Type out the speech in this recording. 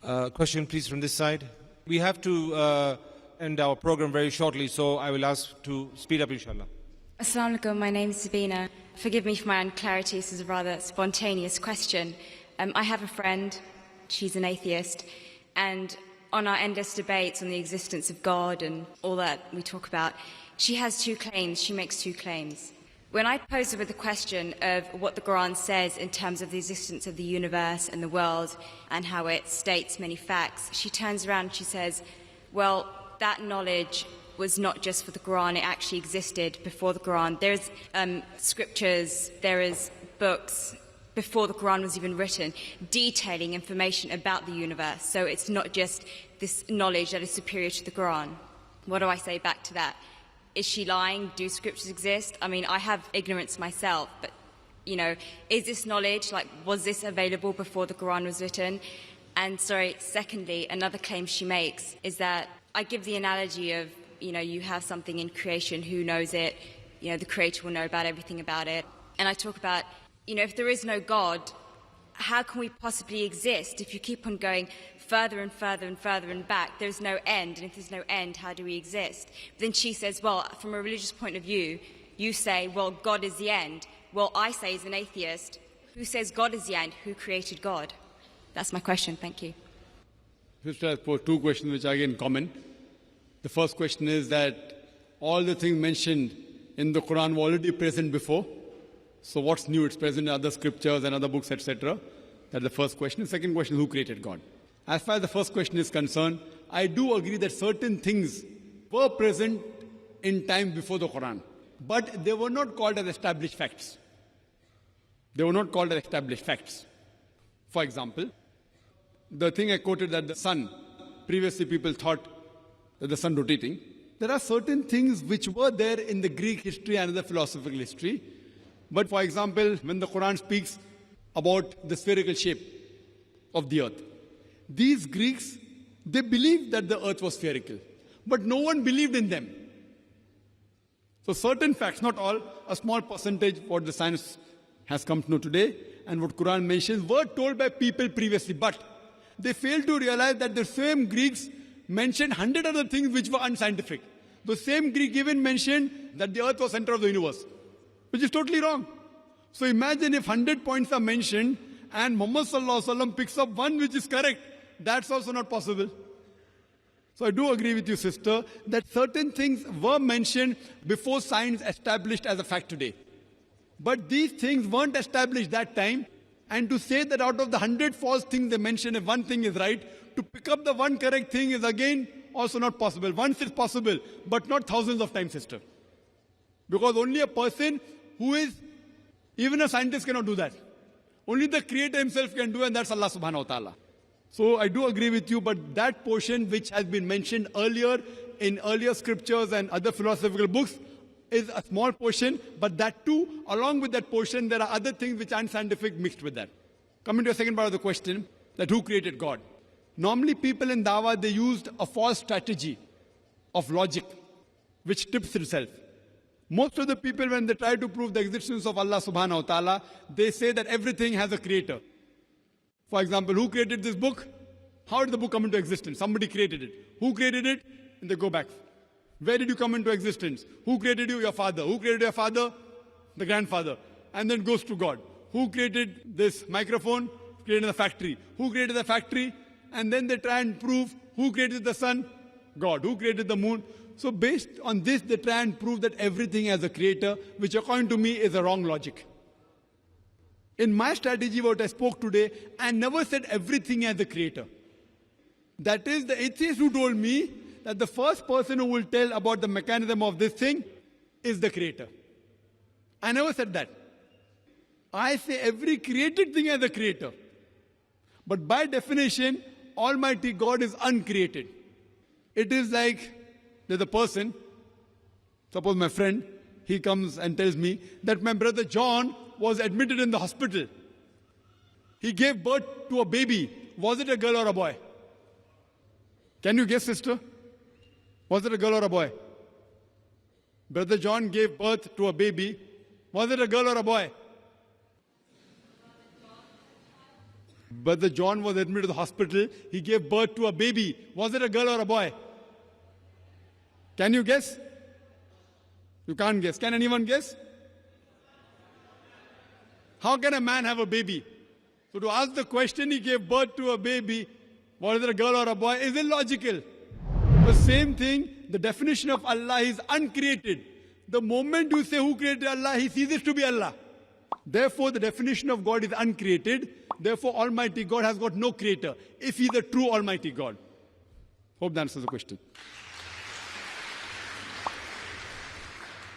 Question, please, from this side. We have to end our program very shortly, so I will ask to speed up, inshallah. Assalamu alaikum, my name is Sabina. Forgive me for my unclarity, this is a rather spontaneous question. I have a friend, she's an atheist, and on our endless debates on the existence of God and all that we talk about, she has two claims, she makes two claims. When I pose her with the question of what the Quran says in terms of the existence of the universe and the world and how it states many facts, she turns around and she says, well, that knowledge was not just for the Quran, it actually existed before the Quran. There's scriptures, there is books before the Quran was even written, detailing information about the universe. So it's not just this knowledge that is superior to the Quran. What do I say back to that? Is she lying? Do scriptures exist? I mean, I have ignorance myself, but, is this knowledge, was this available before the Quran was written? And secondly, another claim she makes is that I give the analogy of, you have something in creation, who knows it? The Creator will know about everything about it. And I talk about, if there is no God, how can we possibly exist if you keep on going further and further and further and back? There's no end, and if there's no end, how do we exist? But then she says, well, from a religious point of view, you say, well, God is the end. Well, I say as an atheist, who says God is the end? Who created God? That's my question. Thank you. Sister has posed two questions which are again common. The first question is that all the things mentioned in the Quran were already present before. So what's new? It's present in other scriptures and other books, etc. That's the first question. The second question is, who created God? As far as the first question is concerned, I do agree that certain things were present in time before the Quran, but they were not called as established facts. They were not called as established facts. For example, the thing I quoted, that the sun, previously people thought that the sun rotating. There are certain things which were there in the Greek history and the philosophical history. But for example, when the Quran speaks about the spherical shape of the earth, these Greeks, they believed that the earth was spherical, but no one believed in them. So certain facts, not all, a small percentage, what the science has come to know today and what Quran mentions, were told by people previously, but they failed to realize that the same Greeks mentioned 100 other things which were unscientific. The same Greek even mentioned that the earth was center of the universe, which is totally wrong. So imagine if 100 points are mentioned and Muhammad Sallallahu Alaihi Wasallam picks up one which is correct. That's also not possible. So I do agree with you, sister, that certain things were mentioned before science established as a fact today. But these things weren't established that time. And to say that out of the 100 false things they mention, if one thing is right, to pick up the one correct thing is again also not possible. Once it's possible, but not thousands of times, sister. Because only a person who is, even a scientist cannot do that. Only the Creator himself can do, and that's Allah subhanahu wa ta'ala. So I do agree with you, but that portion which has been mentioned earlier in earlier scriptures and other philosophical books is a small portion, but that too, along with that portion, there are other things which aren't scientific mixed with that. Coming to the second part of the question, that who created God? Normally people in Dawah, they used a false strategy of logic, which tips itself. Most of the people, when they try to prove the existence of Allah subhanahu wa ta'ala, they say that everything has a creator. For example, who created this book? How did the book come into existence? Somebody created it. Who created it? And they go back. Where did you come into existence? Who created you? Your father. Who created your father? The grandfather. And then goes to God. Who created this microphone? Created the factory. Who created the factory? And then they try and prove who created the sun? God. Who created the moon? So based on this, they try and prove that everything has a creator, which according to me is a wrong logic. In my strategy, what I spoke today, I never said everything has a creator. That is the atheist who told me that the first person who will tell about the mechanism of this thing is the creator. I never said that. I say every created thing has a creator. But by definition, Almighty God is uncreated. It is like there's a person, suppose my friend, he comes and tells me that my brother John was admitted in the hospital. He gave birth to a baby. Was it a girl or a boy? Can you guess, sister? Was it a girl or a boy? Brother John gave birth to a baby. Was it a girl or a boy? Brother John was admitted to the hospital. He gave birth to a baby. Was it a girl or a boy? Can you guess? You can't guess. Can anyone guess? How can a man have a baby? So to ask the question, he gave birth to a baby, was it a girl or a boy, is illogical. The same thing, the definition of Allah is uncreated. The moment you say who created Allah, he ceases to be Allah. Therefore, the definition of God is uncreated. Therefore, Almighty God has got no creator, if He is a true Almighty God. Hope that answers the question.